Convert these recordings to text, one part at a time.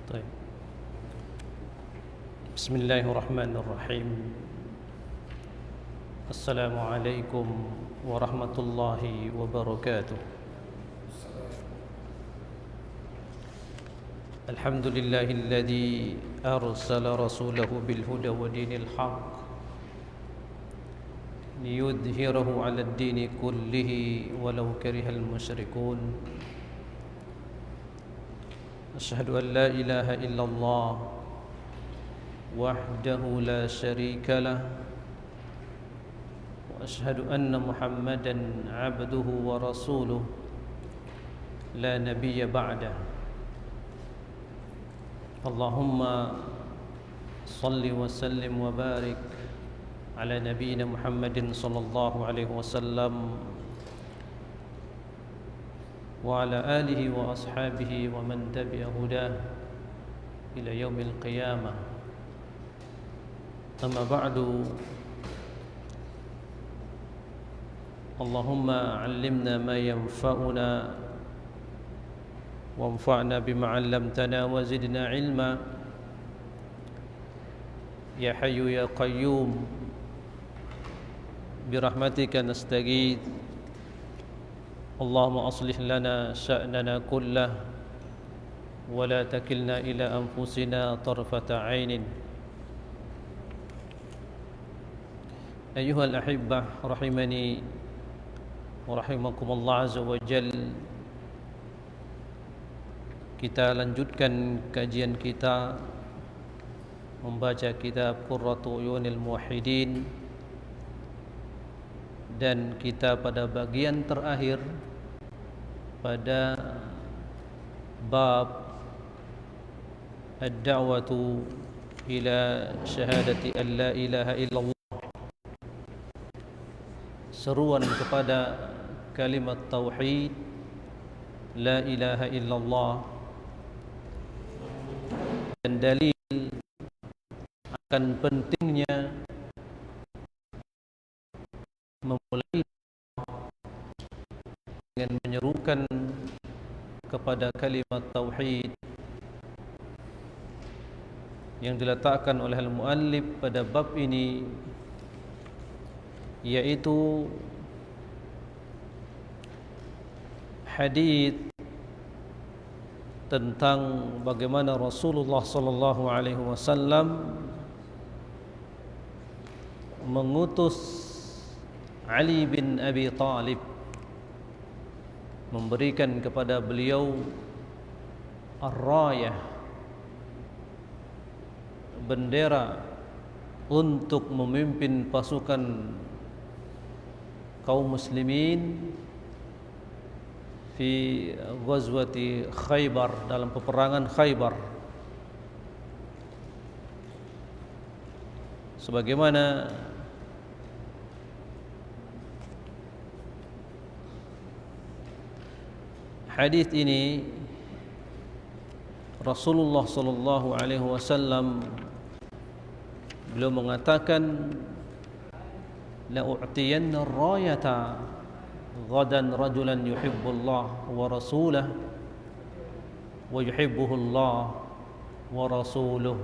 طيب. بسم الله الرحمن الرحيم. السلام عليكم ورحمة الله وبركاته. الحمد لله الذي أرسل رسوله بالهدى ودين الحق ليظهره على الدين كله ولو كره المشركون. أشهد أن لا إله إلا الله وحده لا شريك له، وأشهد أن محمدا عبده ورسوله لا نبي بعده. اللهم صل وسلم وبارك على نبينا محمد صلى الله عليه وسلم وعلى آله وأصحابه ومن تبع هداه إلى يوم القيامة. أما بعد، اللهم علمنا ما ينفعنا وانفعنا بما علمتنا وزدنا علما. يا حي يا قيوم برحمتك نستغيث. اللهم أصلح لنا شأننا كله ولا تكلنا إلى أنفسنا طرفة عين. أيها الأحبة رحمني ورحمكم الله عز وجل. Kita lanjutkan kajian kita membaca kitab Qurratu Uyunil Muwahhidin, dan kita pada bagian terakhir pada bab ad-da'watu ila syahadati an la ilaha illallah, seruan kepada kalimat tauhid la ilaha illallah, dan dalil akan pentingnya memulai dengan menyerukan kepada kalimat tauhid yang diletakkan oleh al-muallif pada bab ini, yaitu hadis tentang bagaimana Rasulullah sallallahu alaihi wasallam mengutus Ali bin Abi Thalib, memberikan kepada beliau ar-rayah, bendera untuk memimpin pasukan kaum muslimin fi ghazwati Khaybar, dalam peperangan Khaybar. Sebagaimana hadis ini, Rasulullah sallallahu alaihi wasallam beliau mengatakan, la u'tiyanna ar-rayata ghadan rajulan yuhibbullah wa rasulahu wa yuhibbuhullah wa rasuluhu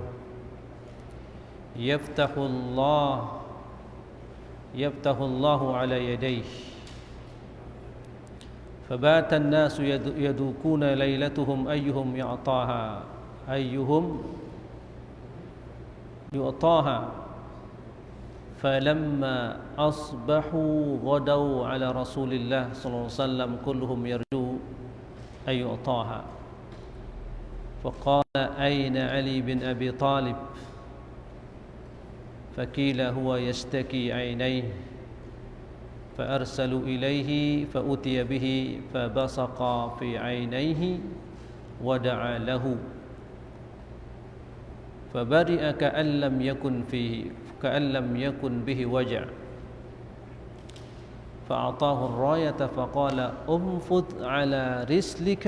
yaftahullahu ala yadayhi فبات الناس يدوكون ليلتهم أيهم يعطاها فلما أصبحوا غدوا على رسول الله صلى الله عليه وسلم كلهم يرجو أن يعطاها. فقال أين علي بن أبي طالب؟ فقيل هو يشتكي عينيه، فأرسلوا إليه فأتي به فبصق في عينيه ودعا له فبرئ كأن لم يكن به وجع، فأعطاه الراية فقال انفض على رسلك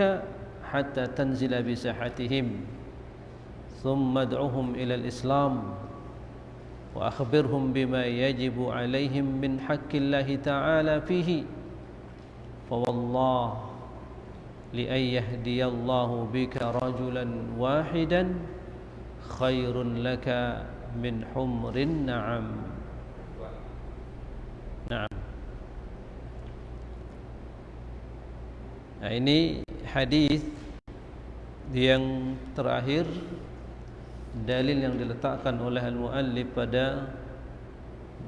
حتى تنزل بساحتهم ثم ادعهم إلى الإسلام وأخبرهم بما يجب عليهم من حق الله تعالى فيه، فوالله لأن يهدي الله بك رجلا واحدا خير لك من حمر النعم. Naam. Nah, ini hadis yang terakhir, dalil yang diletakkan oleh al-muallif pada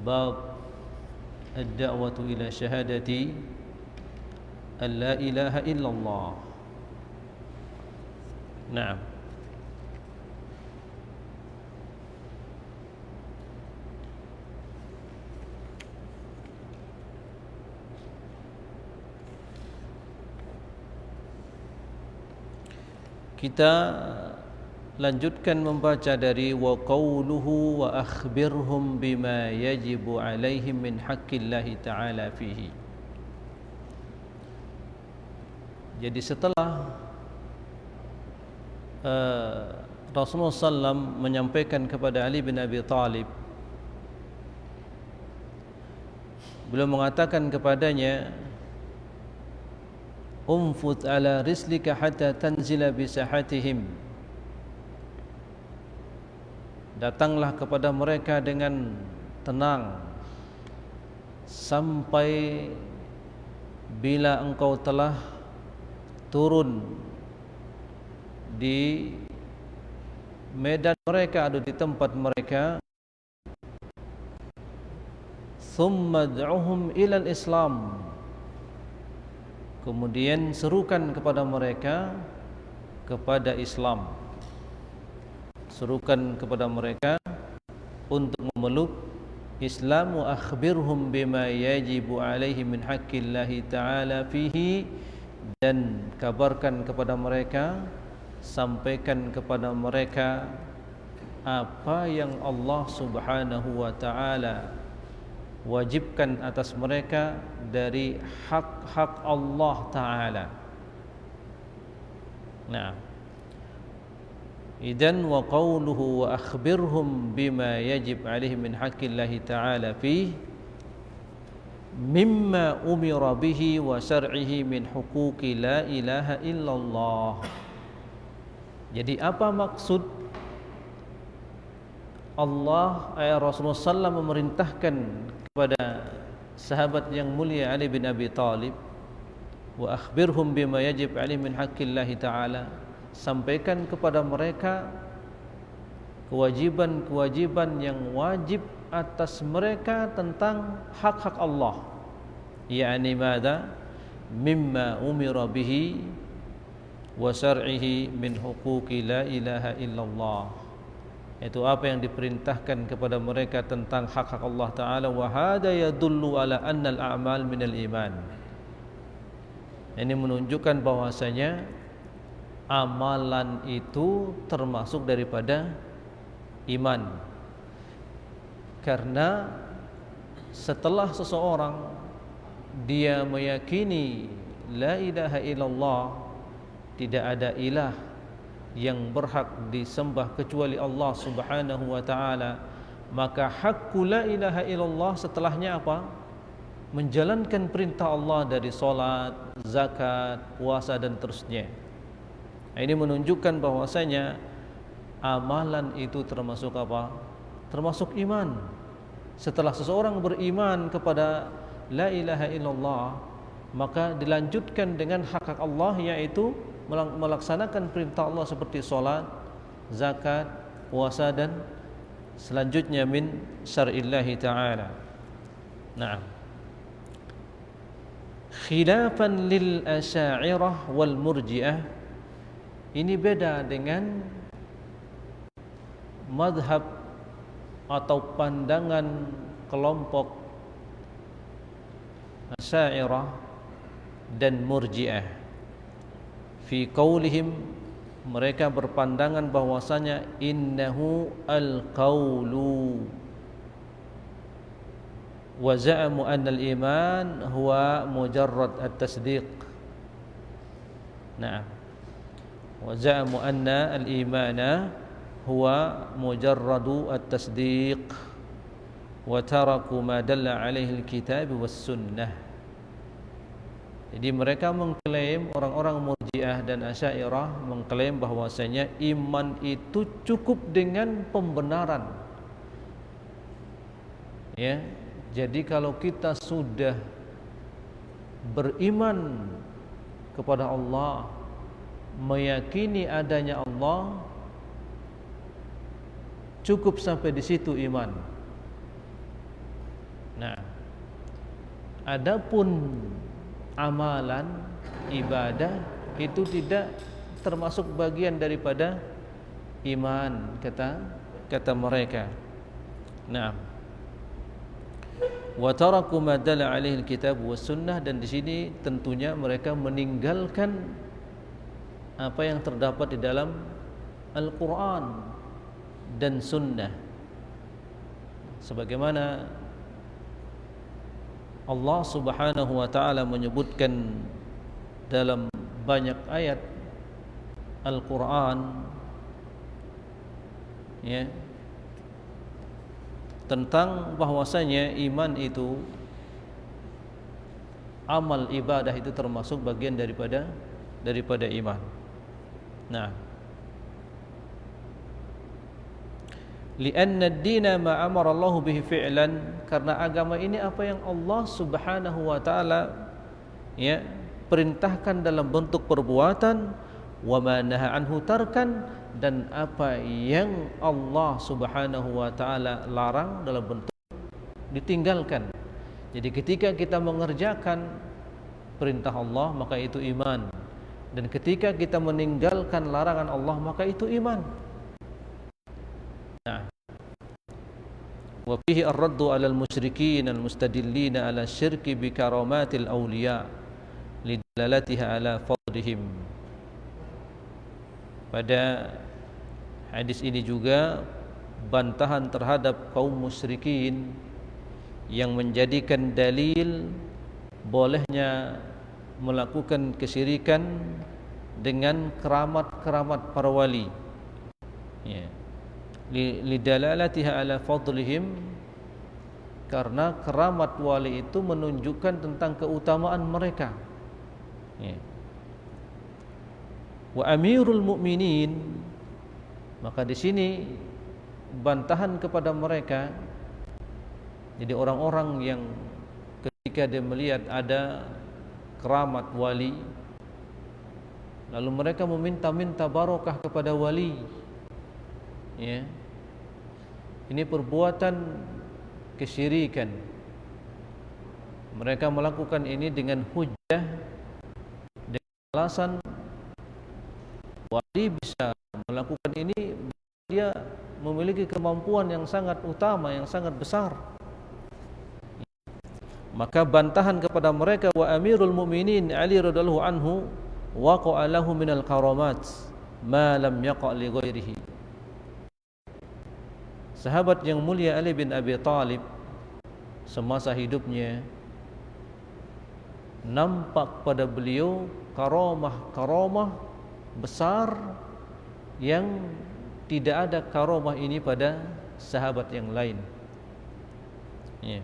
bab ad-da'watu ila syahadati an la ilaha illallah. Naam. Kita lanjutkan membaca dari wa qawluhu wa akhbirhum bima yajibu alaihim min haqqillahi ta'ala fihi. Jadi setelah Rasulullah SAW menyampaikan kepada Ali bin Abi Thalib, beliau mengatakan kepadanya, umfut ala rislika hatta tanzila bisahatihim. Datanglah kepada mereka dengan tenang sampai bila engkau telah turun di medan mereka atau di tempat mereka. Thumma ad'uhum ila al-islam. Kemudian serukan kepada mereka kepada Islam. Serukan kepada mereka untuk memeluk Islam. Wa akhbirhum bima yajibu alaihi min haqqillahi ta'ala fihi. Dan kabarkan kepada mereka, sampaikan kepada mereka apa yang Allah Subhanahu wa ta'ala wajibkan atas mereka dari hak-hak Allah Ta'ala. Nah, idan wa qawluhu wa akhbirhum bima yajib alaihim min haqqillahi ta'ala fihi mimma umira bihi wa syar'ihi min huquqi la ilaha illallah. Jadi apa maksud Allah, Rasulullah SAW memerintahkan kepada sahabat yang mulia Ali bin Abi Thalib, wa akhbirhum bima yajib alaihim min haqqillahi ta'ala, sampaikan kepada mereka kewajiban-kewajiban yang wajib atas mereka tentang hak-hak Allah. Yani mada? Mimma umira bihi wa syar'ihi min huquqi la ilaha illallah. Itu apa yang diperintahkan kepada mereka tentang hak-hak Allah Ta'ala. Wa hada yadullu ala anna al-a'mal minal iman. Ini menunjukkan bahwasanya amalan itu termasuk daripada iman. Karena setelah seseorang dia meyakini la ilaha illallah, tidak ada ilah yang berhak disembah kecuali Allah Subhanahu wa ta'ala, maka haqqu la ilaha illallah setelahnya apa? Menjalankan perintah Allah dari solat, zakat, puasa dan terusnya. Ini menunjukkan bahwasanya amalan itu termasuk apa? Termasuk iman. Setelah seseorang beriman kepada la ilaha illallah, maka dilanjutkan dengan hak-hak Allah, yaitu melaksanakan perintah Allah seperti solat, zakat, puasa dan selanjutnya min syar'illahi ta'ala. Nah, khilafan lil asy'ariyah wal murji'ah, ini beda dengan madhab atau pandangan kelompok asy'ariyah dan murji'ah. Fi qaulihim, mereka berpandangan bahwasanya innahu al-qaulu wa za'amu anna al-iman huwa mujarrad at-tasdiq. Nah, wa za'amu anna al-imana huwa mujarradu at-tasdiq wa taraku ma dalla alaihi al-kitab was sunnah. Jadi mereka mengklaim, orang-orang Murji'ah dan Asy'ariyah mengklaim bahwasanya iman itu cukup dengan pembenaran. Ya. Jadi kalau kita sudah beriman kepada Allah, meyakini adanya Allah, cukup sampai di situ iman. Nah, adapun amalan ibadah itu tidak termasuk bagian daripada iman, kata mereka. Nah, wa taraku ma dalla alaihi alkitab was sunnah, dan di sini tentunya mereka meninggalkan apa yang terdapat di dalam Al-Qur'an dan sunnah, sebagaimana Allah Subhanahu wa taala menyebutkan dalam banyak ayat Al-Qur'an, ya, tentang bahwasanya iman itu, amal ibadah itu termasuk bagian daripada iman. Nah, li'anna ad-dina ma amara Allah bihi fi'lan, karena agama ini apa yang Allah Subhanahu wa taala, ya, perintahkan dalam bentuk perbuatan, wa ma naha anhu tarkan, dan apa yang Allah Subhanahu wa taala larang dalam bentuk ditinggalkan. Jadi ketika kita mengerjakan perintah Allah, maka itu iman, dan ketika kita meninggalkan larangan Allah, maka itu iman. Nah, wa fihi ar-raddu 'alal musyrikin al-mustadillina 'ala syirki bi karamatil awliya lidalalatiha 'ala fadlihim. Pada hadis ini juga bantahan terhadap kaum musyrikin yang menjadikan dalil bolehnya melakukan kesyirikan dengan keramat-keramat para wali, ya, lidalalatiha ala fadlihim, karena keramat wali itu menunjukkan tentang keutamaan mereka, ya. Wa amirul mu'minin, maka di sini bantahan kepada mereka. Jadi orang-orang yang ketika dia melihat ada keramat wali, lalu mereka meminta-minta barokah kepada wali, ya, ini perbuatan kesyirikan. Mereka melakukan ini dengan hujjah, dengan alasan wali bisa melakukan ini, dia memiliki kemampuan yang sangat utama, yang sangat besar. Maka bantahan kepada mereka, wa amirul mu'minin Ali radhiyallahu anhu waqa'a lahu minal karamat ma lam yaqa' li ghairihi. Sahabat yang mulia Ali bin Abi Thalib semasa hidupnya nampak pada beliau karamah besar yang tidak ada karamah ini pada sahabat yang lain, ya.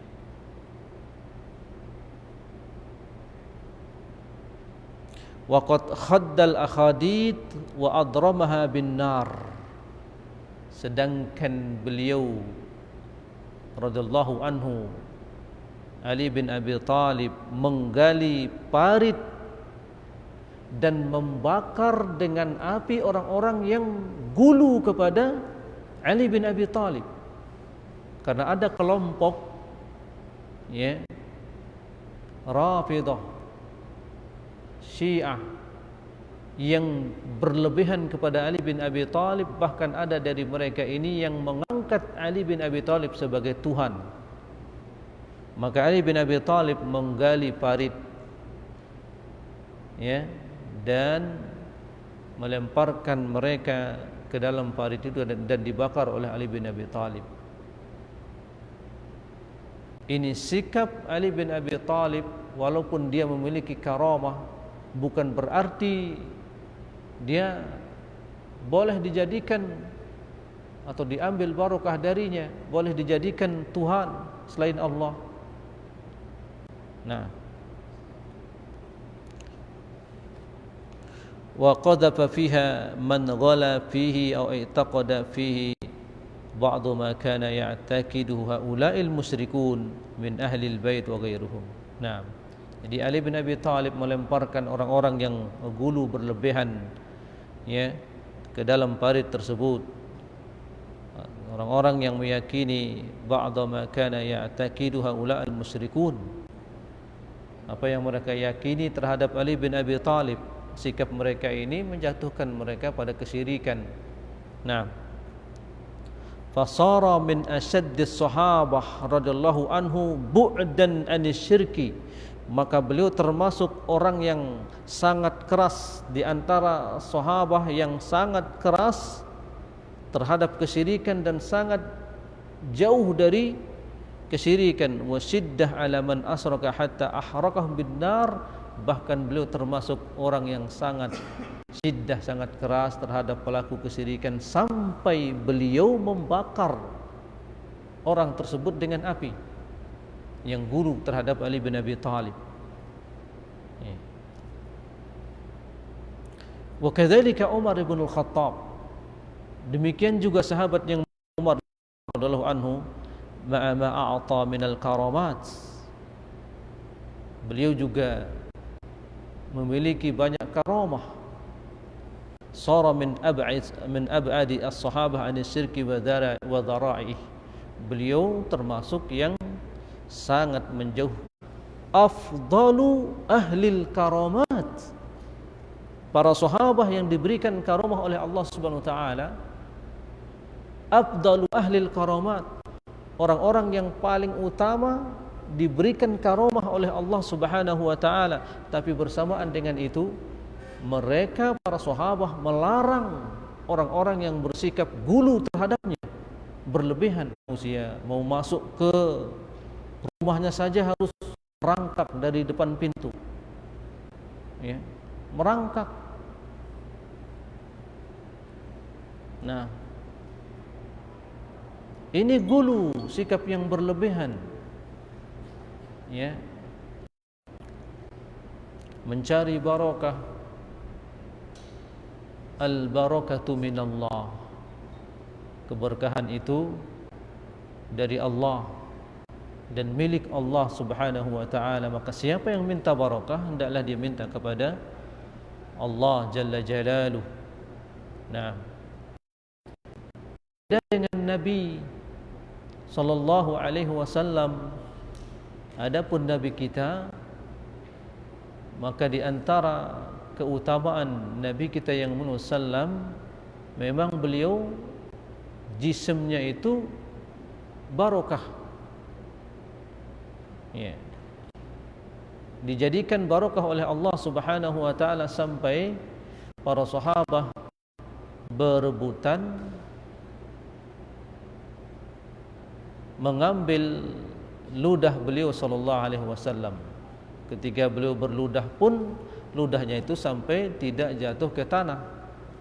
Waqad khaddal akhadid wa adramaha bin nar, sedangkan beliau radhiyallahu anhu Ali bin Abi Thalib menggali parit dan membakar dengan api orang-orang yang gulu kepada Ali bin Abi Thalib, karena ada kelompok, ya, Rafidah, Syiah yang berlebihan kepada Ali bin Abi Thalib. Bahkan ada dari mereka ini yang mengangkat Ali bin Abi Thalib sebagai Tuhan. Maka Ali bin Abi Thalib menggali parit, ya, dan melemparkan mereka ke dalam parit itu dan dibakar oleh Ali bin Abi Thalib. Ini sikap Ali bin Abi Thalib, walaupun dia memiliki karamah, bukan berarti dia boleh dijadikan atau diambil barokah darinya, boleh dijadikan Tuhan selain Allah. Nah, wa qadhafa fiha man ghala fihi aw i'taqada fihi ba'd ma kana ya'taqiduhu haula'il musyrikun min ahli al-bait wa ghairuhum. Naam. Jadi Ali bin Abi Thalib melemparkan orang-orang yang gulu berlebihan ya ke dalam parit tersebut. Orang-orang yang meyakini ba'd ma kana ya'taqidu haula'il musyrikun. Apa yang mereka yakini terhadap Ali bin Abi Thalib, sikap mereka ini menjatuhkan mereka pada kesyirikan. Naam. Fasara min asyaddis sahabah radhiyallahu anhu bu'dan anisyirki, maka beliau termasuk orang yang sangat keras di antara sahabah, yang sangat keras terhadap kesyirikan dan sangat jauh dari kesyirikan. Wa syiddah ala man asraka hatta ahrakah bin nar, bahkan beliau termasuk orang yang sangat syiddah, sangat keras terhadap pelaku kesyirikan sampai beliau membakar orang tersebut dengan api yang guru terhadap Ali bin Abi Thalib. Wa kadzalika Umar bin Al-Khattab, demikian juga sahabat yang Umar radhiyallahu anhu, ma'a ma a'ta min al-karamat, beliau juga memiliki banyak karamah. Sara min ab'adi as-sahabah an syirki wa dhara'i, beliau termasuk yang sangat menjauh. Afdalu ahlil karamat, para sahabah yang diberikan karamah oleh Allah Subhanahu wa taala, afdalu ahlil karamat, orang-orang yang paling utama diberikan karamah oleh Allah Subhanahu wa taala. Tapi bersamaan dengan itu, mereka para sahabah melarang orang-orang yang bersikap gulu terhadapnya, berlebihan. Manusia mau masuk ke rumahnya saja harus merangkak dari depan pintu, ya, merangkak. Nah, ini gulu, sikap yang berlebihan, ya, mencari barakah. Al-barakatu minallah, keberkahan itu dari Allah dan milik Allah Subhanahu wa taala. Maka siapa yang minta barakah, hendaklah dia minta kepada Allah Jalla Jalaluh. Nah, dengan Nabi sallallahu alaihi wasallam, adapun Nabi kita, maka di antara keutamaan Nabi kita yang sallam, memang beliau jisimnya itu barakah, ya, dijadikan barakah oleh Allah Subhanahu wa taala sampai para sahabat berebutan mengambil ludah beliau sallallahu alaihi wasallam. Ketika beliau berludah pun, ludahnya itu sampai tidak jatuh ke tanah,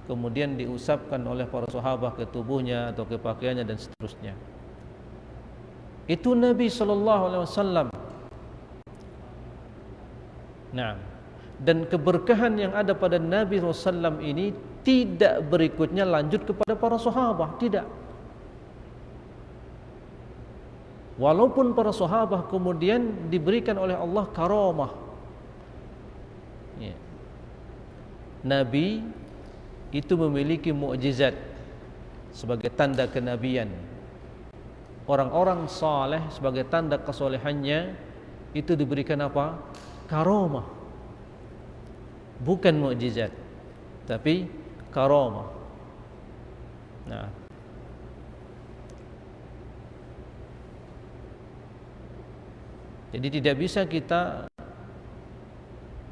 kemudian diusapkan oleh para sahabat ke tubuhnya atau ke pakaiannya dan seterusnya. Itu Nabi sallallahu alaihi wasallam. Nah, dan keberkahan yang ada pada Nabi sallallahu alaihi wasallam ini tidak berikutnya lanjut kepada para sahabat, tidak. Walaupun para sahabat kemudian diberikan oleh Allah karamah, ya, Nabi itu memiliki mukjizat sebagai tanda kenabian. Orang-orang saleh sebagai tanda kesolehannya itu diberikan apa? Karamah. Bukan mukjizat, tapi karamah. Nah, jadi tidak bisa kita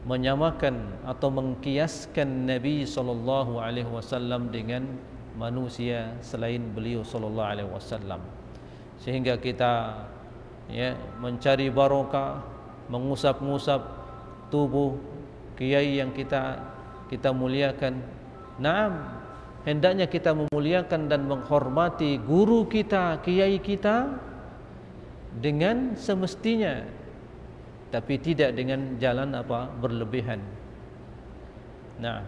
menyamakan atau mengkiaskan Nabi sallallahu alaihi wasallam dengan manusia selain beliau sallallahu alaihi wasallam, sehingga kita, ya, mencari barokah, mengusap-ngusap tubuh kiai yang kita muliakan. Naam, hendaknya kita memuliakan dan menghormati guru kita, kiai kita dengan semestinya, tapi tidak dengan jalan apa? Berlebihan. Nah,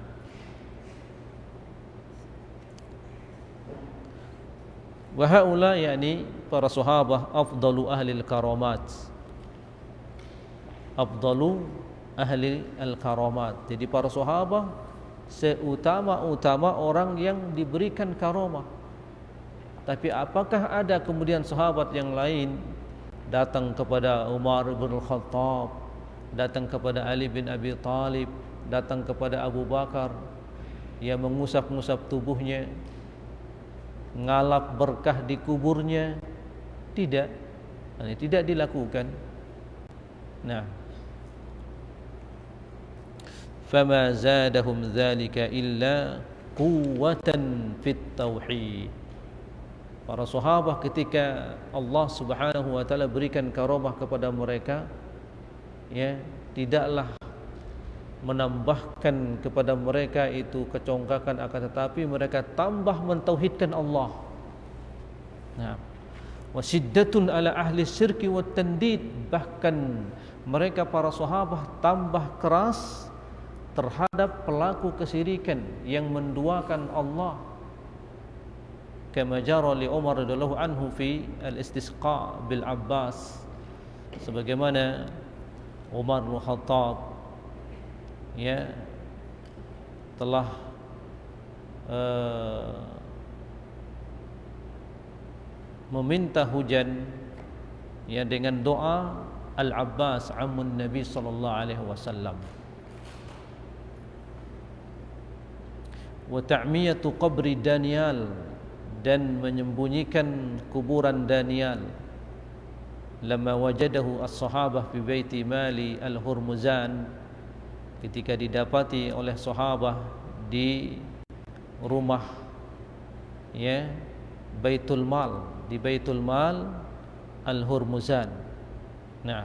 Wa haula yakni para sahabat afdalu ahli al-karamat. Afdalu ahli al-karamat. Jadi para sahabat seutama-utama orang yang diberikan karamah. Tapi apakah ada kemudian sahabat yang lain datang kepada Umar bin Khattab, datang kepada Ali bin Abi Talib, datang kepada Abu Bakar, yang mengusap-ngusap tubuhnya, ngalap berkah di kuburnya? Tidak. Ini tidak dilakukan. Nah, fama zadahum dzalika illa quwwatan fit tauhid. Para sahabat ketika Allah Subhanahu wa taala berikan karamah kepada mereka, ya, tidaklah menambahkan kepada mereka itu kecongkakan, akan tetapi mereka tambah mentauhidkan Allah. Nah, wasiddatun ala ahli syirki wat tandid, bahkan mereka para sahabat tambah keras terhadap pelaku kesyirikan yang menduakan Allah. Kama jara li Umar radhiyallahu anhu fi al-istisqa bil Abbas, sebagaimana Umar bin Khattab ya telah meminta hujan ya dengan doa Al-Abbas ammun Nabi sallallahu alaihi wasallam. Wa ta'miyatu qabri Daniel, dan menyembunyikan kuburan Daniel. Lama wajadahu as-sahabah fi baiti Mali al-Hurmuzan, ketika didapati oleh sahabah di rumah ya Baitul Mal, di Baitul Mal al-Hurmuzan. Nah,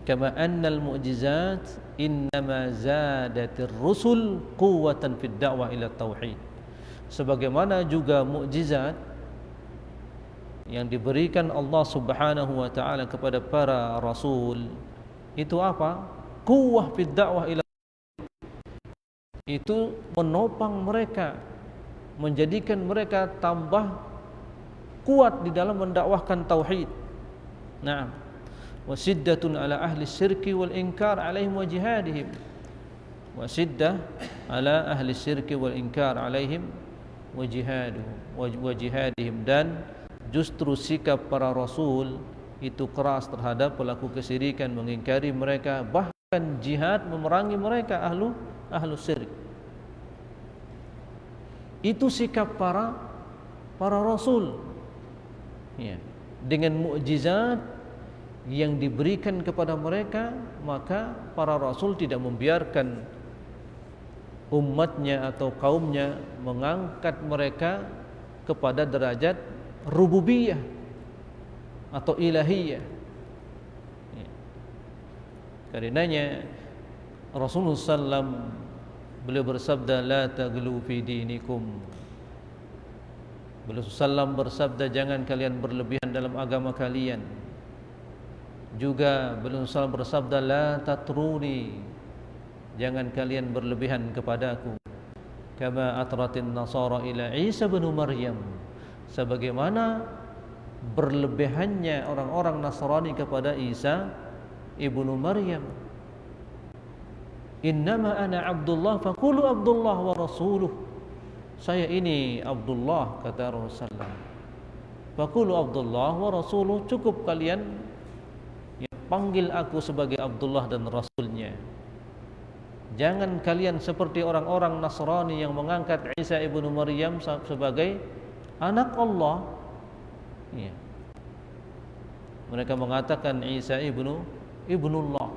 kama anna al-mu'jizat innama zadatir rusul quwwatan fid da'wah ila tauhid. Sebagaimana juga mukjizat yang diberikan Allah Subhanahu wa taala kepada para rasul, itu apa? Quwwah fid da'wah ila, itu menopang mereka, menjadikan mereka tambah kuat di dalam mendakwahkan tauhid. Nah, wasiddatun ala ahli syirki wal inkar alaihim wa jihadihim. Wasiddah ala ahli syirki wal inkar alaihim wa jihadihim, dan justru sikap para rasul itu keras terhadap pelaku kesyirikan, mengingkari mereka, bahkan jihad memerangi mereka ahlu syirik. Itu sikap para rasul ya. Dengan mukjizat yang diberikan kepada mereka, maka para rasul tidak membiarkan umatnya atau kaumnya mengangkat mereka kepada derajat rububiyah atau ilahiyah. Karenanya Rasulullah SAW beliau bersabda, la taghlu fi dinikum. Beliau SAW bersabda, jangan kalian berlebihan dalam agama kalian. Juga beliau SAW bersabda, la tatruni, jangan kalian berlebihan kepadaku. Kama atratin nasara ila Isa bin Maryam, sebagaimana berlebihannya orang-orang Nasrani kepada Isa ibnu Maryam. Innama ana Abdullah faqulu Abdullah wa rasuluh. Saya ini Abdullah, kata Rasulullah. Faqulu Abdullah wa rasuluh, cukup kalian panggil aku sebagai Abdullah dan Rasulnya. Jangan kalian seperti orang-orang Nasrani yang mengangkat Isa ibnu Maryam sebagai anak Allah ya. Mereka mengatakan Isa ibnullah.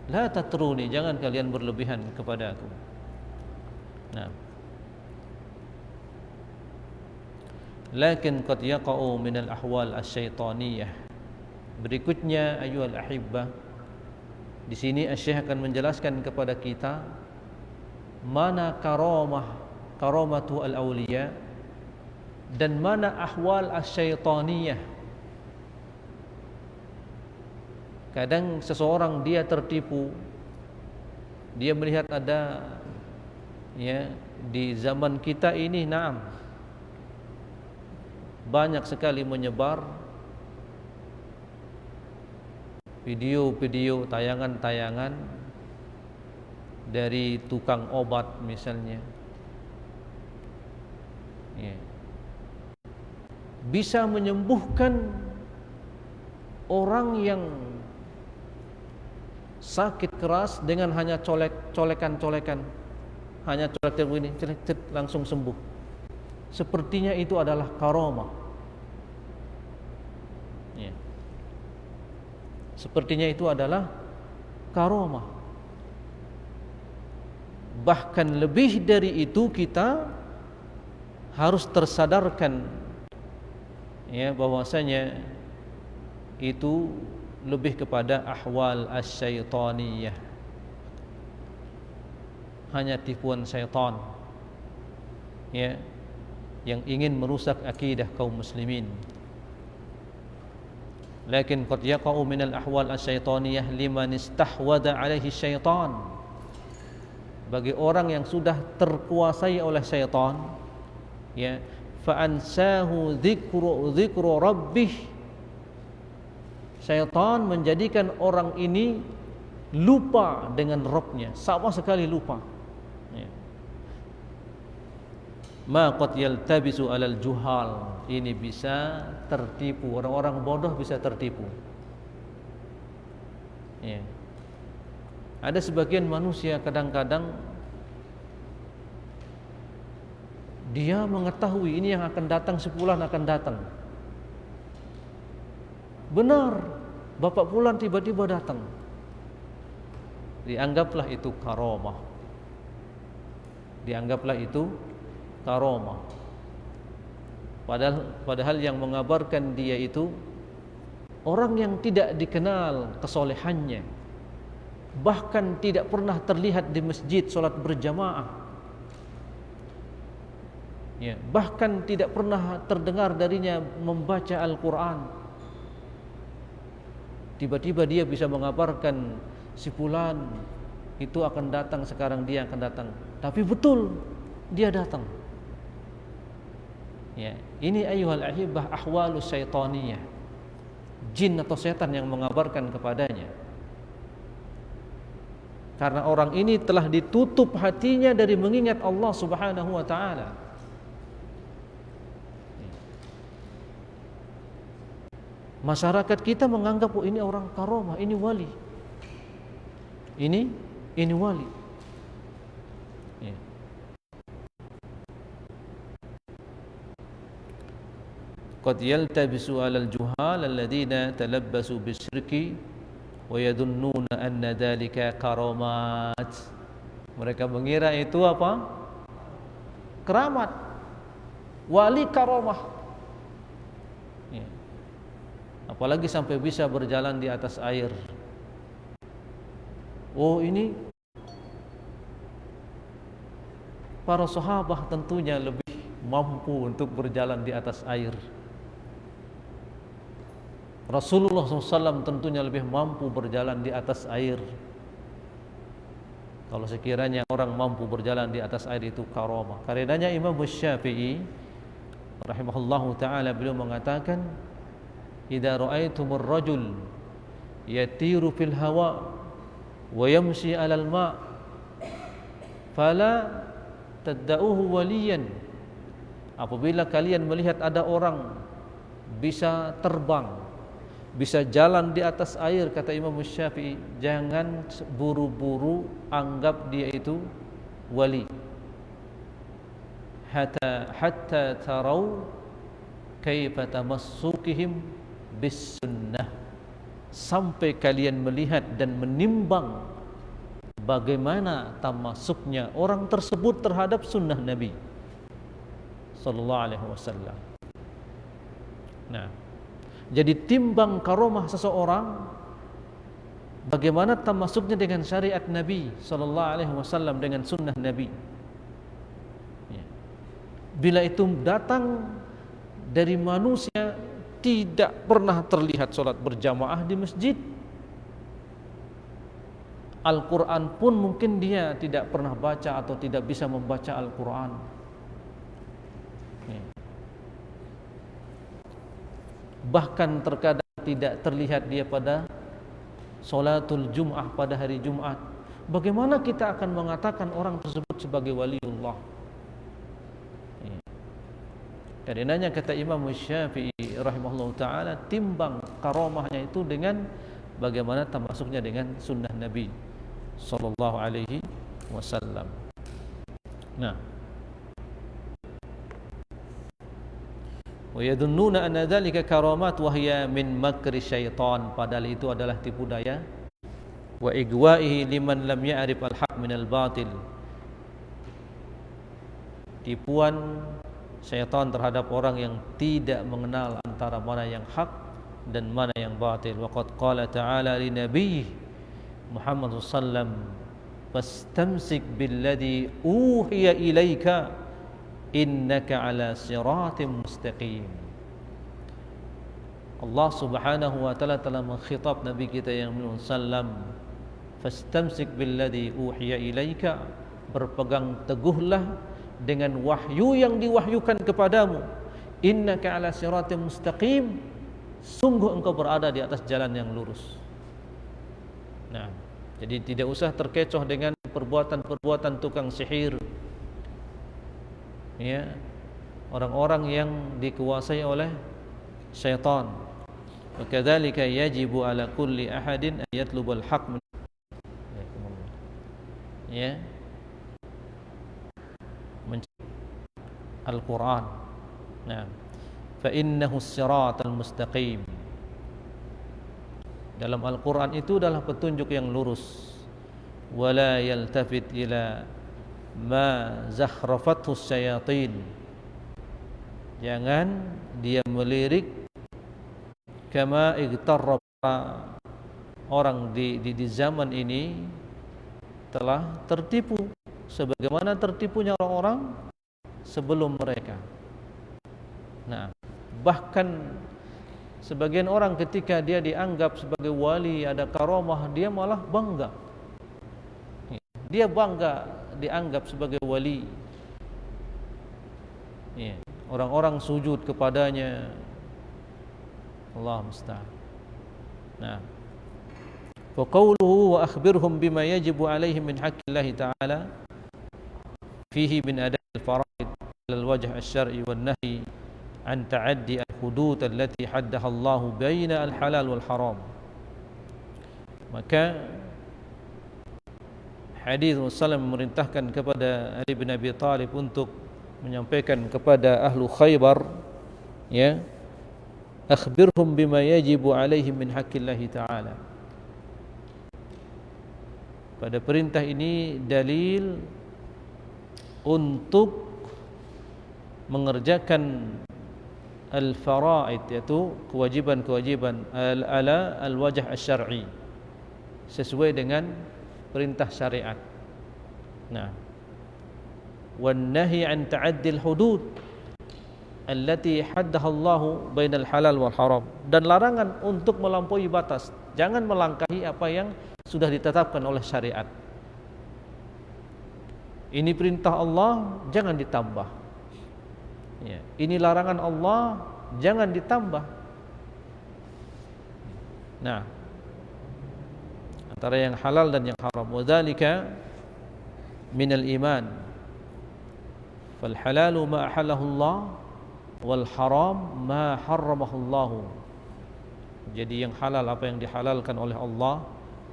La tatruni, jangan kalian berlebihan kepada aku. Nah, lakin qad yaqa'u min al-ahwal asy-syaitaniyah. Berikutnya ayyuhal ahibbah, di sini Syekh akan menjelaskan kepada kita mana karamatu al-awliya dan mana ahwal asy-syaitaniyah. Kadang seseorang dia tertipu, dia melihat ada ya di zaman kita ini, naam, banyak sekali menyebar video-video, tayangan-tayangan dari tukang obat misalnya, ya, bisa menyembuhkan orang yang sakit keras dengan hanya colekan-colekan, hanya colek begini, langsung sembuh. Sepertinya itu adalah karamah. Ya. Sepertinya itu adalah karamah. Bahkan lebih dari itu, kita harus tersadarkan, ya, bahwasanya itu lebih kepada ahwal asyaitaniyah, hanya tipuan syaitan, ya, yang ingin merusak akidah kaum muslimin. Lakin qad yaqa'u minal ahwal asyaitaniyah liman istahwada alaihi syaitan. Bagi orang yang sudah terkuasai oleh syaitan, ya, fa ansahu dzikru rabbih. Syaitan menjadikan orang ini lupa dengan Rabbnya, sama sekali lupa. Ya. Ma qad yaltabisu alal juhal. Ini bisa tertipu, orang-orang bodoh bisa tertipu. Ya. Ada sebagian manusia kadang-kadang dia mengetahui ini yang akan datang, sebulan akan datang. Benar, Bapak Fulan tiba-tiba datang. Dianggaplah itu karamah. Dianggaplah itu karamah. Padahal yang mengabarkan dia itu orang yang tidak dikenal kesolehannya, bahkan tidak pernah terlihat di masjid sholat berjamaah, ya, bahkan tidak pernah terdengar darinya membaca Al-Quran. Tiba-tiba dia bisa mengabarkan si fulan itu akan datang, sekarang dia akan datang, tapi betul dia datang. Ya, ini ayyuhal ahibah ahwalus syaitaniyah, jin atau setan yang mengabarkan kepadanya. Karena orang ini telah ditutup hatinya dari mengingat Allah Subhanahu wa taala. Masyarakat kita menganggap, oh, ini orang karamah, ini wali. Ini wali. Ya. Qad yaltabisu 'alal juhal alladziina talabbasu bisyirki wa yadunnuna anna dzalika karamat. Mereka mengira itu apa? Keramat. Wali karamah. Ya. Apalagi sampai bisa berjalan di atas air. Oh, ini para sahabat tentunya lebih mampu untuk berjalan di atas air. Rasulullah SAW tentunya lebih mampu berjalan di atas air. Kalau sekiranya orang mampu berjalan di atas air itu karamah. Karenanya Imam Syafi'i rahimahullahu ta'ala beliau mengatakan, idza ra'aitumur rajul yatiru fil hawa wa yamshi 'alal ma' fala tad'uhu waliyan. Apabila kalian melihat ada orang bisa terbang, bisa jalan di atas air, kata Imam Syafi'i, jangan buru-buru anggap dia itu wali. Hatta tarau kaifa tamassukihim bis sunnah. Sampai kalian melihat dan menimbang bagaimana tamasuknya orang tersebut terhadap sunnah Nabi sallallahu alaihi wasallam. Nah, jadi timbang karamah seseorang bagaimana tamasuknya dengan syariat Nabi sallallahu alaihi wasallam, dengan sunnah Nabi. Ya. Bila itu datang dari manusia tidak pernah terlihat sholat berjamaah di masjid, Al-Quran pun mungkin dia tidak pernah baca atau tidak bisa membaca Al-Quran. Ya. bahkan terkadang tidak terlihat dia pada Salatul Jum'ah pada hari Jumat. Bagaimana kita akan mengatakan orang tersebut sebagai waliullah? Karenanya kata Imam Syafi'i rahimahullah ta'ala, timbang karamahnya itu dengan bagaimana termasuknya dengan sunnah Nabi sallallahu alaihi wasallam. Nah, wa yadunnuna anna dzalika karamat wa hiya min makri syaitan, padahal itu adalah tipu daya, wa igwa'ihi liman lam ya'rif al-haq min al-batil, tipuan syaitan terhadap orang yang tidak mengenal antara mana yang hak dan mana yang batil. Wa qad qala ta'ala li nabiyyi Muhammad sallallahu alaihi wasallam, fastamsik billadhi uhiya ilaika innaka ala siratim mustaqim. Allah subhanahu wa ta'ala telah mengkhitab Nabi kita yang Muhammad sallam, fastamsik billadhi uhiya ilaika, berpegang teguhlah dengan wahyu yang diwahyukan kepadamu, innaka ala siratim mustaqim, sungguh engkau berada di atas jalan yang lurus. Nah, jadi tidak usah terkecoh dengan perbuatan-perbuatan tukang sihir, ya, orang-orang yang dikuasai oleh syaitan. Wa kadzalika yajibu ala kulli ahadin an yatlubal haqq, ya, Al-Quran. Nah, fa innahu as-siratal mustaqim. Dalam Al-Quran itu adalah petunjuk yang lurus. Wala yaltafit ila ma zakhrafathu syayatin. Jangan dia melirik kama igtarraba, orang di zaman ini telah tertipu sebagaimana tertipunya orang-orang sebelum mereka. Nah, bahkan sebagian orang ketika dia dianggap sebagai wali, ada karamah, dia malah bangga. Dia bangga dianggap sebagai wali. Orang-orang sujud kepadanya. Allah musta'an. Nah, fa qawluhu wa akhbirhum bima yajibu alaihim min haqqillahi ta'ala fihi min ada'il faraid al-wajh asy-syar'i wan nahy an ta'addi al-hudud allati haddaha Allah baina al-halal wal haram. Maka hadis Rasulullah memerintahkan kepada Ali bin Abi Thalib untuk menyampaikan kepada ahlu Khaybar, ya, akhbirhum bima yajibu alaihim min haqqillahi ta'ala. Pada perintah ini dalil untuk mengerjakan al-faraid, yaitu kewajiban-kewajiban ala al-wajh asy-syar'i, sesuai dengan perintah syariat. Nah, wan nahy an ta'addil hudud allati haddaha Allah bainal halal wal haram, dan larangan untuk melampaui batas, jangan melangkahi apa yang sudah ditetapkan oleh syariat. Ini perintah Allah, jangan ditambah. Ya, ini larangan Allah, jangan ditambah. Nah, antara yang halal dan yang haram. Wadzalika minal iman. Fal halalu ma ahallahu Allah wal haram ma harramahu Allah. Jadi yang halal apa yang dihalalkan oleh Allah,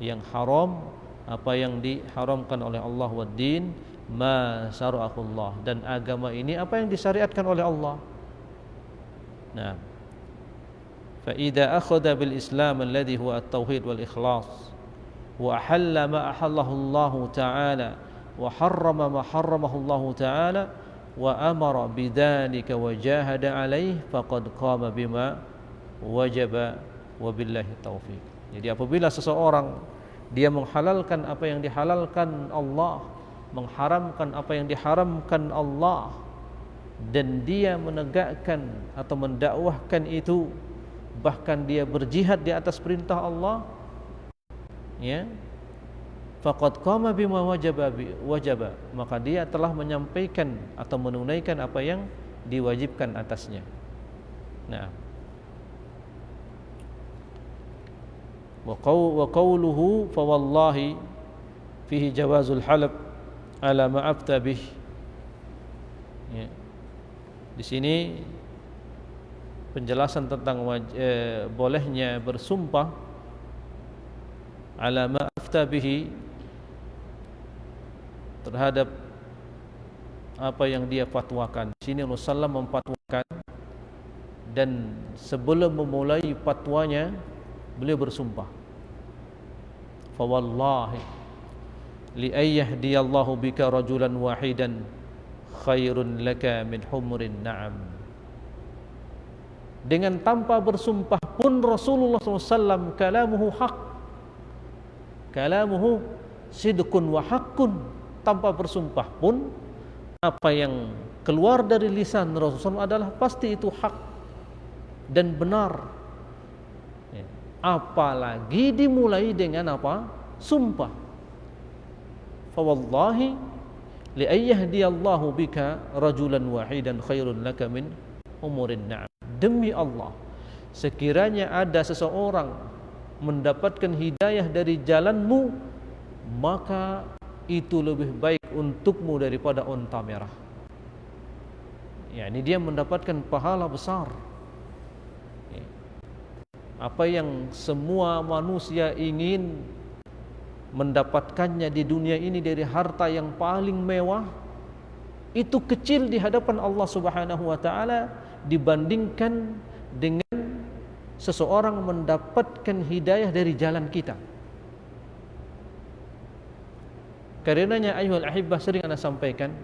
yang haram apa yang diharamkan oleh Allah, wad din ma syara'ahu Allah, dan agama ini apa yang disyariatkan oleh Allah. Nah, fa idza akhadha bil Islam alladhi huwa at-tauhid wal ikhlas wa ahalla ma ahallahu Allah ta'ala wa harrama ma harramahu Allah ta'ala wa amara bidzalika wa jahada alaihi faqad qama bima wajaba wa billahi taufiq. Jadi apabila seseorang dia menghalalkan apa yang dihalalkan Allah, mengharamkan apa yang diharamkan Allah, dan dia menegakkan atau mendakwahkan itu, bahkan dia berjihad di atas perintah Allah, ya, faqad qama bima wajaba, maka dia telah menyampaikan atau menunaikan apa yang diwajibkan atasnya. Nah, Wa qawluhu fa wallahi fihi jawazul halab ala ma afta bih. Ya. Di sini penjelasan tentang bolehnya bersumpah ala ma afta bihi, terhadap apa yang dia fatwakan. Di sini Rasulullah memfatwakan, dan sebelum memulai fatwanya beliau bersumpah. Fa wallahi li ayyahdiyallahu bika rajulan wahidan khairun laka min humurin na'am. Dengan tanpa bersumpah pun Rasulullah SAW kalamuhu haq, kalamuhu sidqun wa haqqun. Tanpa bersumpah pun apa yang keluar dari lisan Rasulullah adalah pasti itu hak dan benar. Apalagi dimulai dengan apa? Sumpah. Fa wallahi li ayyahdiyallahu bika rajulan wahidan khairun laka min umurin na'am. Demi Allah, sekiranya ada seseorang mendapatkan hidayah dari jalanmu, maka itu lebih baik untukmu daripada unta merah. Ya, ini dia mendapatkan pahala besar. Apa yang semua manusia ingin mendapatkannya di dunia ini dari harta yang paling mewah, itu kecil di hadapan Allah Subhanahu wa taala dibandingkan dengan seseorang mendapatkan hidayah dari jalan kita. Karenanya ayyuhal ahibbah, sering ana sampaikan,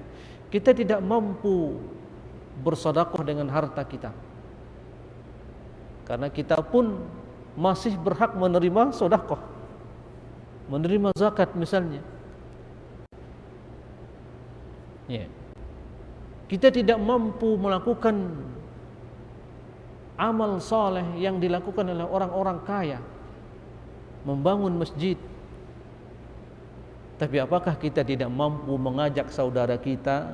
kita tidak mampu bersedekah dengan harta kita, karena kita pun masih berhak menerima sedekah, menerima zakat misalnya. Ya. Kita tidak mampu melakukan amal saleh yang dilakukan oleh orang-orang kaya, membangun masjid. Tapi apakah kita tidak mampu mengajak saudara kita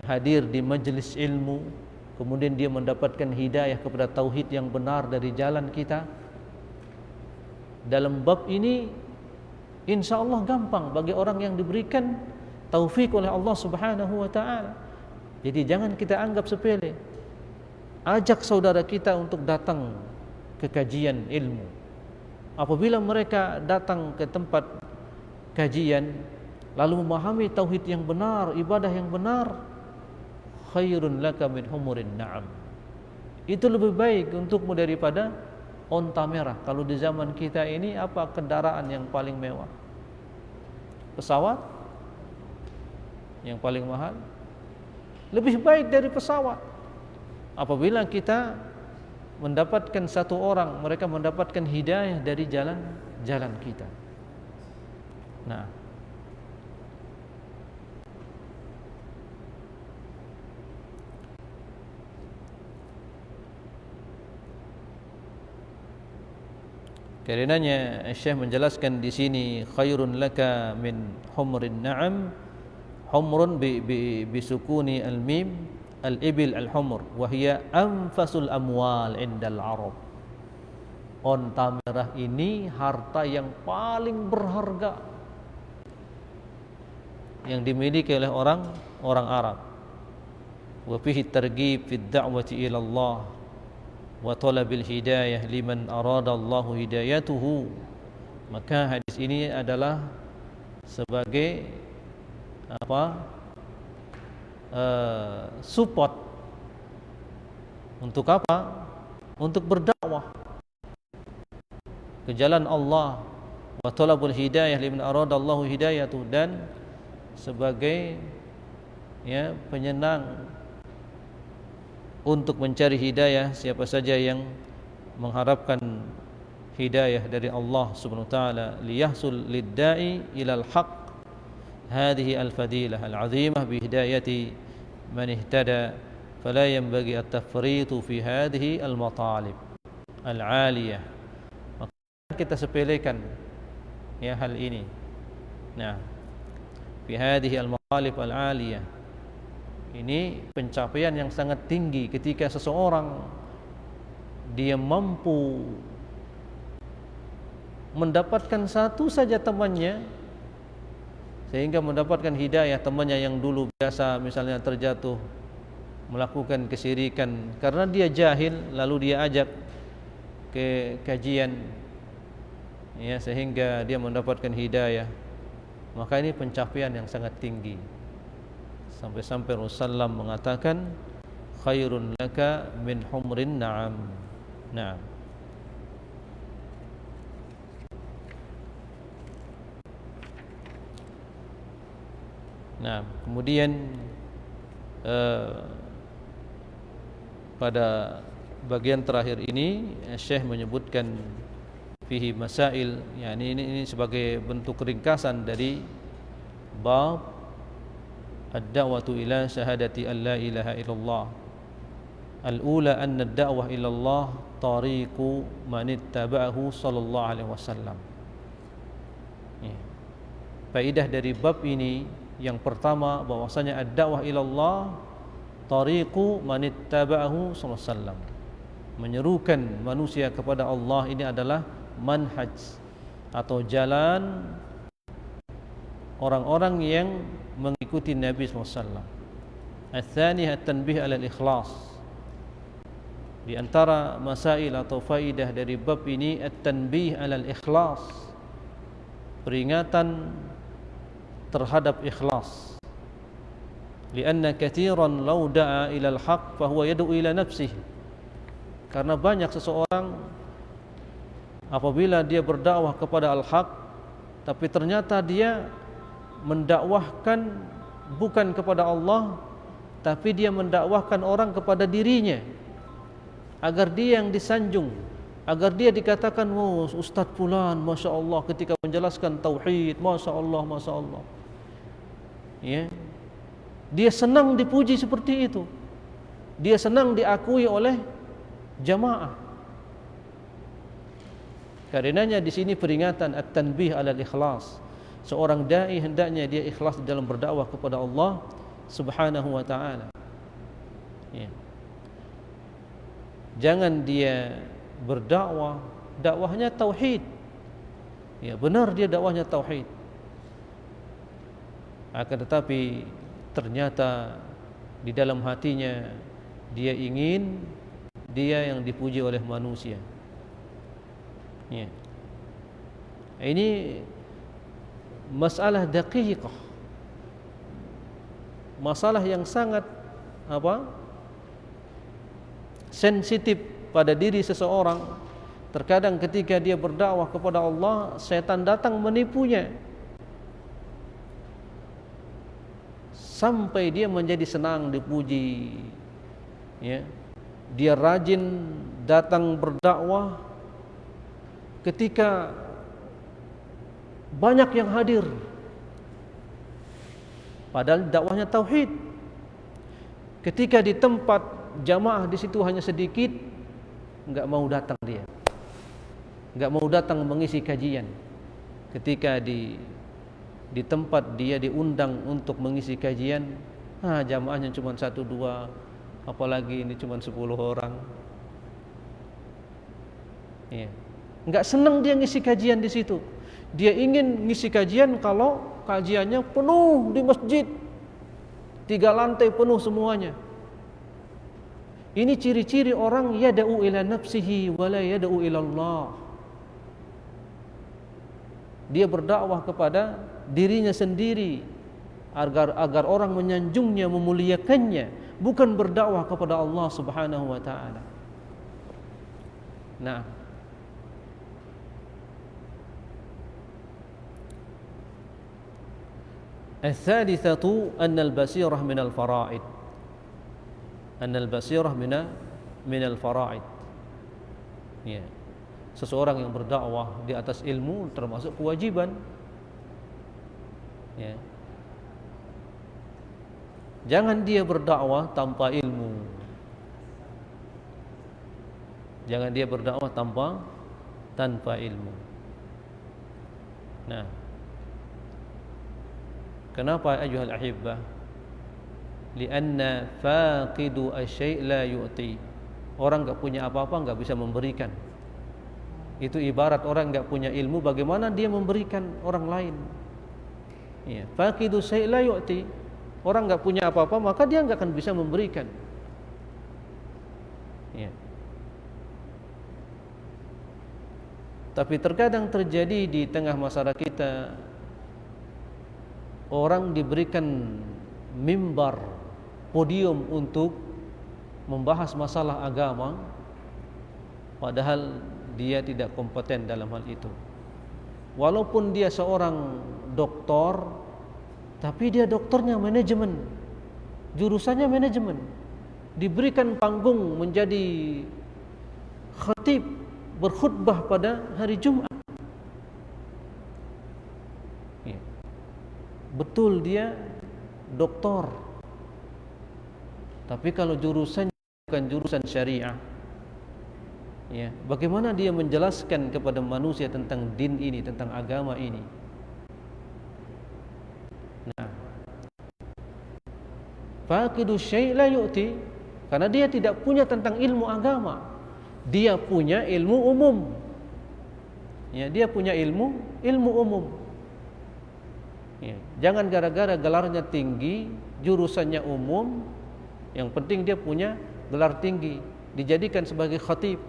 hadir di majelis ilmu, kemudian dia mendapatkan hidayah kepada tauhid yang benar dari jalan kita? Dalam bab ini insya Allah gampang bagi orang yang diberikan taufik oleh Allah Subhanahu wa taala. Jadi jangan kita anggap sepele. Ajak saudara kita untuk datang ke kajian ilmu. Apabila mereka datang ke tempat kajian lalu memahami tauhid yang benar, ibadah yang benar, khairun laka min humurin na'am. Itu lebih baik untukmu daripada onta merah. Kalau di zaman kita ini, apa kendaraan yang paling mewah? Pesawat yang paling mahal? Lebih baik dari pesawat. Apabila kita mendapatkan satu orang, mereka mendapatkan hidayah dari jalan kita. Nah, karenanya Syekh menjelaskan di sini khairun laka min humrin na'am. Humrun bi sukuni al-mim, al-ibil al-humr, wa hiya anfasul amwal indal Arab. Onta merah ini harta yang paling berharga yang dimiliki oleh orang Arab. Wa fihi targhib fi ad-da'wati ila Allah wa talabil hidayah liman arada Allahu hidayatuhu. Maka hadis ini adalah sebagai support untuk apa? Untuk berdakwah ke jalan Allah, wa talabul hidayah liman arada Allahu hidayatuhu, dan sebagai penyenang untuk mencari hidayah siapa saja yang mengharapkan hidayah dari Allah Subhanahu wa taala, liyahsul lid-da'i ilal haqq hadhihi al-fadilah al-'azimah bi hidayati man ihtada fala yanbaghi at-tafritu fi hadhihi al-matalib al-'aliyah. Maka kita sepelekan hal ini. Nah, fi hadhihi al-matalib al-'aliyah, ini pencapaian yang sangat tinggi ketika seseorang dia mampu mendapatkan satu saja temannya sehingga mendapatkan hidayah, temannya yang dulu biasa misalnya terjatuh melakukan kesyirikan, karena dia jahil lalu dia ajak ke kajian, ya, sehingga dia mendapatkan hidayah, maka ini pencapaian yang sangat tinggi. Sampai-sampai Rasulullah mengatakan khairun laka min humrin na'am. Na'am. Nah, kemudian pada bagian terakhir ini Syekh menyebutkan fihi masail, yakni ini sebagai bentuk ringkasan dari bab ad-da'watu ila syahadati an la ilaha illallah. Al-ula anna ad-da'wah ila Allah tariqu man ittaba'ahu sallallahu alaihi wasallam. Faedah dari bab ini yang pertama bahwasanya ad-da'wah ila Allah tariqu man ittaba'ahu sallallahu alaihi wasallam. Menyerukan manusia kepada Allah ini adalah manhaj atau jalan orang-orang yang mengikuti Nabi SAW. Al-thani at-tanbih ala al-ikhlas. Di antara masail atau faidah dari bab ini at-tanbih ala al-ikhlas, peringatan terhadap ikhlas. Lianna katsiran law da'a ila al-haq fa huwa yad'u ila nafsihi. Karena banyak seseorang apabila dia berdakwah kepada al-haq tapi ternyata dia mendakwahkan bukan kepada Allah, tapi dia mendakwahkan orang kepada dirinya agar dia yang disanjung, agar dia dikatakan, oh Ustaz fulan Masya Allah ketika menjelaskan tauhid, Masya Allah, Masya Allah, ya. Dia senang dipuji seperti itu, dia senang diakui oleh jamaah. Karenanya di sini peringatan at-tanbih ala al-ikhlas. Seorang dai hendaknya dia ikhlas dalam berdakwah kepada Allah Subhanahu wa taala. Ya. Jangan dia berdakwah dakwahnya tauhid. Ya, benar dia dakwahnya tauhid. Akan tetapi ternyata di dalam hatinya dia ingin dia yang dipuji oleh manusia. Ya. Ini masalah daqiqah, masalah yang sangat sensitif pada diri seseorang. Terkadang ketika dia berdakwah kepada Allah, setan datang menipunya sampai dia menjadi senang dipuji, ya. Dia rajin datang berdakwah ketika banyak yang hadir, padahal dakwahnya tauhid. Ketika di tempat jamaah di situ hanya sedikit, enggak mau datang dia, enggak mau datang mengisi kajian. Ketika di tempat dia diundang untuk mengisi kajian, jamaahnya cuma 1-2, apalagi ini cuma 10 orang. Ya. Enggak senang dia ngisi kajian di situ. Dia ingin ngisi kajian kalau kajiannya penuh di masjid, 3 lantai penuh semuanya. Ini ciri-ciri orang yad'u ila nafsihi wa la yad'u ila Allah. Dia berdakwah kepada dirinya sendiri agar orang menyanjungnya, memuliakannya, bukan berdakwah kepada Allah Subhanahu wa taala. Nah, al-thalithatu anna al-basirah min al-fara'id. Anna al-basirah min al-fara'id. Ya. Seseorang yang berdakwah di atas ilmu termasuk kewajiban. Ya. Jangan dia berdakwah tanpa ilmu. Jangan dia berdakwah tanpa ilmu. Nah, kenapa ayuhal ahibbah? Lianna faqidu asy-syai' la yu'ti. Orang enggak punya apa-apa enggak bisa memberikan. Itu ibarat orang nggak punya ilmu, bagaimana dia memberikan orang lain. Ya, faqidu syai' la yu'ti. Orang nggak punya apa-apa, maka dia nggak akan bisa memberikan. Ya. Tapi terkadang terjadi di tengah masyarakat kita, orang diberikan mimbar, podium untuk membahas masalah agama, padahal dia tidak kompeten dalam hal itu. Walaupun dia seorang doktor, tapi dia doktornya manajemen, jurusannya manajemen, diberikan panggung menjadi khatib, berkhutbah pada hari Jumat. Ya. Betul dia doktor, tapi kalau jurusannya bukan jurusan syariah, ya, bagaimana dia menjelaskan kepada manusia tentang din ini, tentang agama ini? Nah, faqidu syai' la yu'ti, karena dia tidak punya tentang ilmu agama. Dia punya ilmu umum. Ya, dia punya ilmu umum. Ya, jangan gara-gara gelarnya tinggi, jurusannya umum, yang penting dia punya gelar tinggi, dijadikan sebagai khatib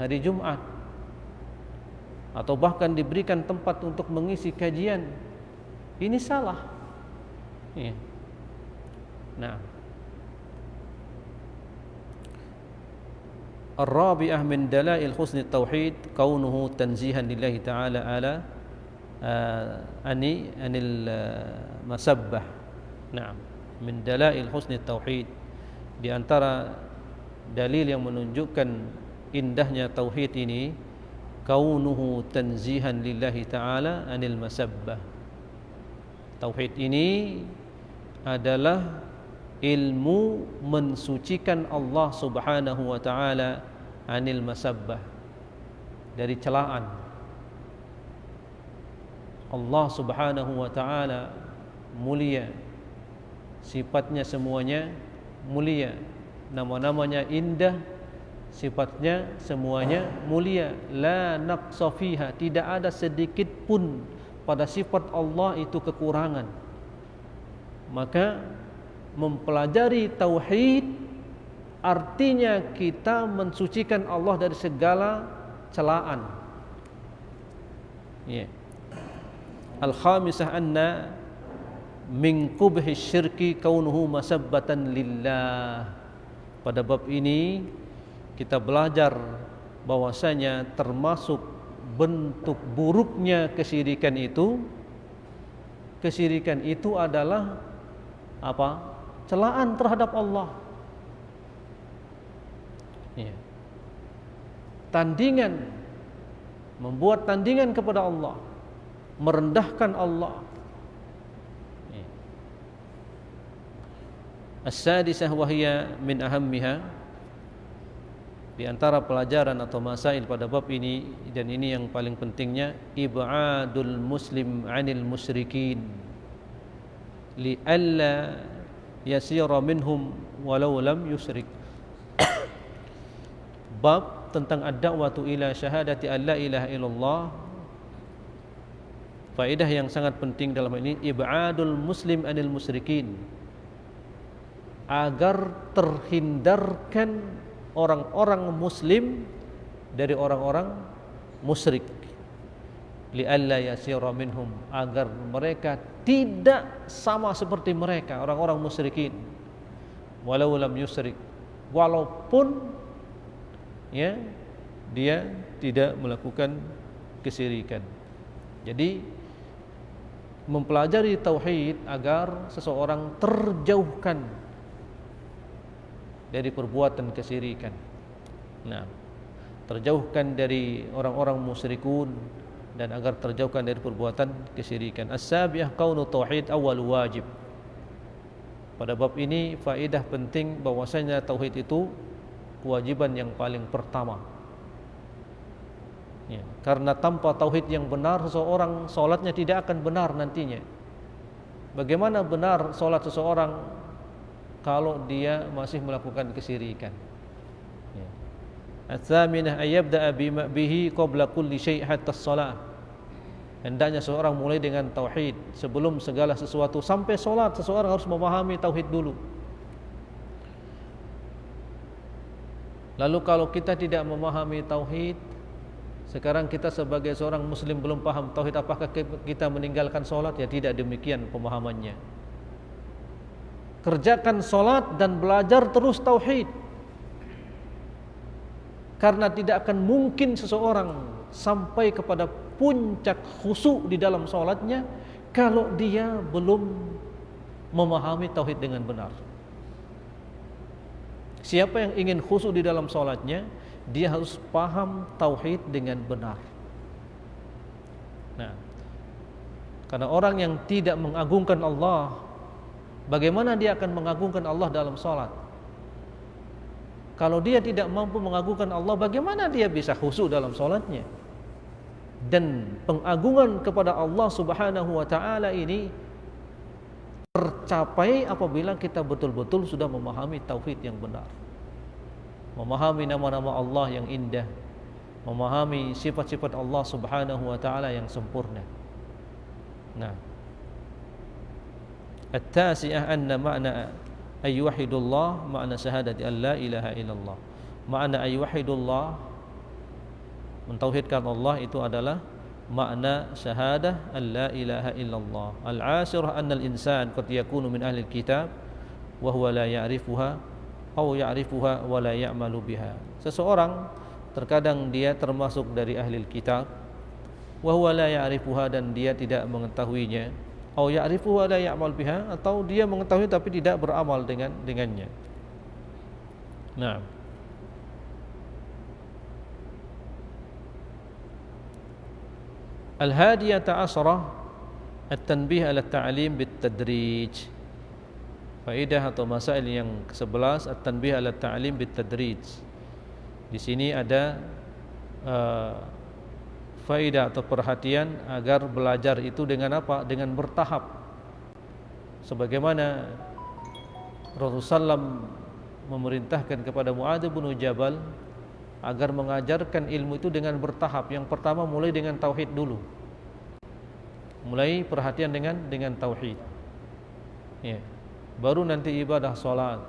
hari Jumat, atau bahkan diberikan tempat untuk mengisi kajian. Ini salah. Ya. Nah, Ar-rabi'ah min dalail husni tauhid kaunuhu tanzihan lillahi ta'ala ala anil masabbah. Nah, min dalail husni tauhid, di antara dalil yang menunjukkan indahnya tauhid ini, kaunuhu tanzihan lillahi ta'ala anil masabbah. Tauhid ini adalah ilmu mensucikan Allah Subhanahu wa ta'ala anil masabbah, dari celaan. Allah Subhanahu wa ta'ala mulia, sifatnya semuanya mulia, nama-namanya indah, sifatnya semuanya mulia. La naqsa fiha, tidak ada sedikit pun pada sifat Allah itu kekurangan. Maka mempelajari tauhid artinya kita mensucikan Allah dari segala celaan. Ya. Al-khamisah anna min qubhi syirki kaunuhu masabbatan lillah. Pada bab ini kita belajar bahwasanya termasuk bentuk buruknya kesyirikan itu adalah apa? Celaan terhadap Allah. Ya. Tandingan, membuat tandingan kepada Allah, merendahkan Allah. Ya. As-sadisah wahiyya min ahammiha, di antara pelajaran atau masail pada bab ini, dan ini yang paling pentingnya, ib'adul muslim 'anil musyrikin li'alla yasira minhum walau lam yusyrik. Bab tentang ad-da'watu ila syahadati an la ilaha illallah. Faedah yang sangat penting dalam ini, ib'adul muslim anil musyrikin, agar terhindarkan orang-orang muslim dari orang-orang musyrik. Li'alla yasira minhum, agar mereka tidak sama seperti mereka, orang-orang musyrikin. Walau lam yusyrik, walaupun ya dia tidak melakukan kesyirikan. Jadi mempelajari tauhid agar seseorang terjauhkan dari perbuatan kesyirikan. Nah, terjauhkan dari orang-orang musyrikun, dan agar terjauhkan dari perbuatan kesyirikan. As-sabi'ah kaunu tauhid awal wajib. Pada bab ini faedah penting bahwasanya tauhid itu kewajiban yang paling pertama. Ya, karena tanpa tauhid yang benar, seseorang salatnya tidak akan benar nantinya. Bagaimana benar salat seseorang kalau dia masih melakukan kesyirikan? Ya. Ats-tsaminah ayyabda'a bihi qabla kulli syai' hatta as-shalah. Hendaknya seorang mulai dengan tauhid sebelum segala sesuatu. Sampai solat seseorang harus memahami tauhid dulu. Lalu kalau kita tidak memahami tauhid, sekarang kita sebagai seorang muslim belum paham tauhid, apakah kita meninggalkan solat? Ya tidak demikian pemahamannya. Kerjakan solat dan belajar terus tauhid. Karena tidak akan mungkin seseorang sampai kepada puncak khusyuk di dalam solatnya kalau dia belum memahami tauhid dengan benar. Siapa yang ingin khusyuk di dalam solatnya, dia harus paham tauhid dengan benar. Nah, karena orang yang tidak mengagungkan Allah, bagaimana dia akan mengagungkan Allah dalam solat? Kalau dia tidak mampu mengagungkan Allah, bagaimana dia bisa khusyuk dalam solatnya? Dan pengagungan kepada Allah Subhanahu wa taala ini tercapai apabila kita betul-betul sudah memahami tauhid yang benar. Memahami nama-nama Allah yang indah, memahami sifat-sifat Allah Subhanahu wa taala yang sempurna. Nah, at-tasi'ah anna ma'na ayyuhidullah ma'na syahadati an la ilaha illallah. Makna ayyuhidullah, mentauhidkan Allah, itu adalah makna syahadah an la ilaha illallah. Al-ashirah anna al-insan qad yakunu min ahli al-kitab wa huwa la ya'rifuha aw ya'rifuha wa la ya'malu biha. Seseorang terkadang dia termasuk dari ahli al-kitab wa huwa la ya'rifuha, dan dia tidak mengetahuinya, aw ya'rifuha wa la ya'mal biha, atau dia mengetahui tapi tidak beramal dengannya. Nah, Al-hadiyata asrah at-tanbih ala ta'lim bit-tadrij. Faedah atau masail yang ke-11, at-tanbih ala ta'lim bit-tadrij. Di sini ada faedah atau perhatian agar belajar itu dengan apa? Dengan bertahap. Sebagaimana Rasulullah SAW memerintahkan kepada Muadz bin Jabal agar mengajarkan ilmu itu dengan bertahap. Yang pertama mulai dengan tauhid dulu. Mulai perhatian dengan tauhid. Ya. Baru nanti ibadah salat.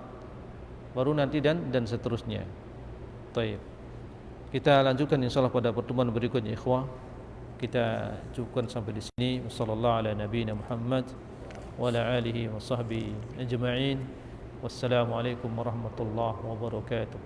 Baru nanti dan seterusnya. Baik. Kita lanjutkan insyaallah pada pertemuan berikutnya, ikhwah. Kita cukupkan sampai di sini. Wassallallahu ala nabiyina Muhammad wa ala alihi wa sahbihi ajma'in. Wassalamualaikum warahmatullahi wabarakatuh.